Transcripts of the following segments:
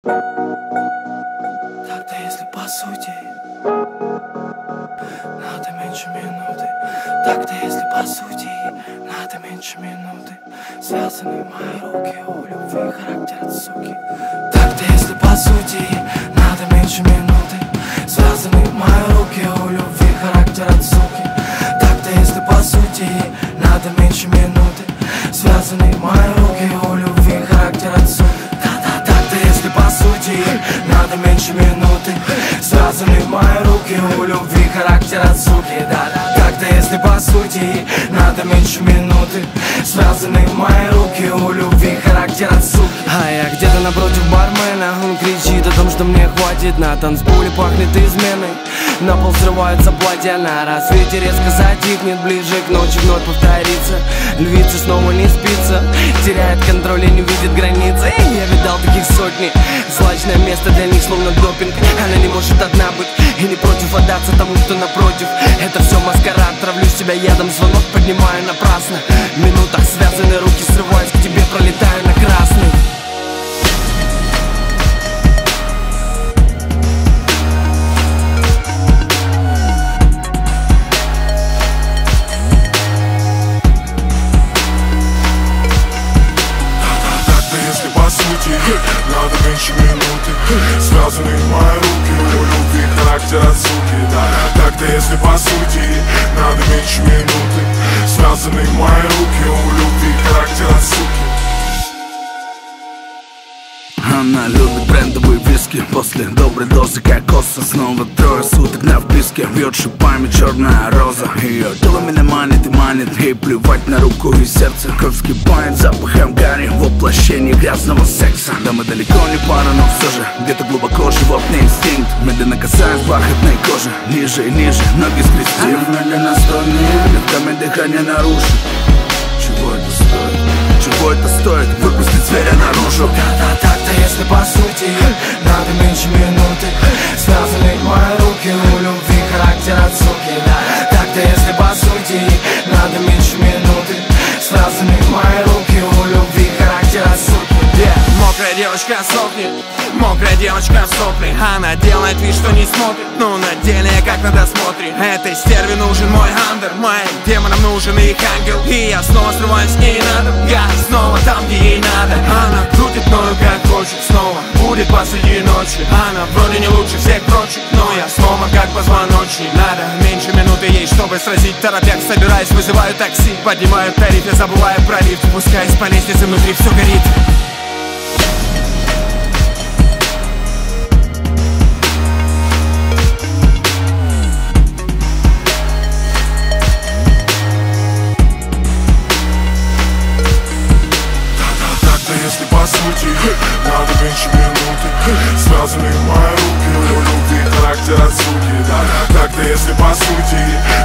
Так-то если по сути надо меньше минуты. Так-то если по сути надо меньше минуты. Связаны мои руки, у любви характер от суки. Так-то если по сути надо меньше минуты. Связаны мои руки, у любви характер от суки. Так-то если по сути надо меньше минуты. Связаны мои руки, у любви характер от суки. Так-то если по сути надо меньше минуты. Связаны мои руки, у любви характер от суки. Так-то если по сути надо меньше минуты. Связаны мои руки, у любви характер от суки. А я где-то напротив бармена. Он кричит о том, что мне хватит. На танцполе пахнет изменой. На пол срывается платье, на рассвете резко затихнет. Ближе к ночи вновь повторится. Львица снова не спится, теряет контроль и не видит границы. Я видал таких сотни. Злачное место для них словно допинг. Она не может одна быть и не против отдаться тому, что напротив. Это все маскарад, травлю себя ядом. Звонок поднимаю напрасно. В минутах связаны руки, срываюсь к тебе, пролетаю на красный. Надо меньше минуты. Связаны мои руки, у любви характер от суки. Так-то если по сути надо меньше минуты. Связаны мои руки, у любви характер от суки. Она любит брендовые виски. После доброй дозы кокоса снова трое суток на вписке. Бьет шипами черная роза. Ее тело меня манит и манит. Ей плевать на руку и сердце. Кровь вскипает запахом гари. Воплощение грязного секса. Да мы далеко не пара, но все же где-то глубоко животный инстинкт. Медленно касаясь бархатной кожи. Ниже и ниже, ноги скрестив. Она медленно стонет, легками дыхание нарушит. Чего это стоит? Чего это стоит? Выпустить зверя наружу. Так-то если по сути надо меньше минуты. Связаны мои руки, у любви характер от суки. Так-то если по сути надо меньше минуты. Связаны мои руки, у любви характер от суки. Мокрая девочка сохнет, мокрая девочка в сопли. Она делает вид, что не смотрит, но на деле как на досмотре. Этой стерве нужен мой андер, моим демонам нужен их ангел. И я снова срываюсь к ней на дом. Я снова там, где ей надо. Она крутит мною как хочет, снова будет посреди ночи. Она вроде не лучше всех прочих, но я снова как позвоночник. Надо меньше минуты ей, чтобы сразить. Торопяк, собираюсь, вызываю такси. Поднимаю тариф, я забываю про лифт. Спускаюсь по лестнице, внутри все горит. Если по сути надо меньше минуты. Связаны мои руки, у любви характер от суки. Так-то если по сути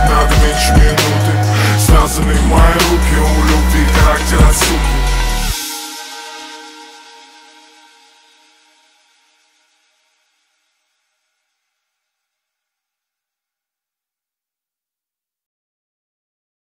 надо меньше минуты. Связаны мои руки, у любви характер от суки.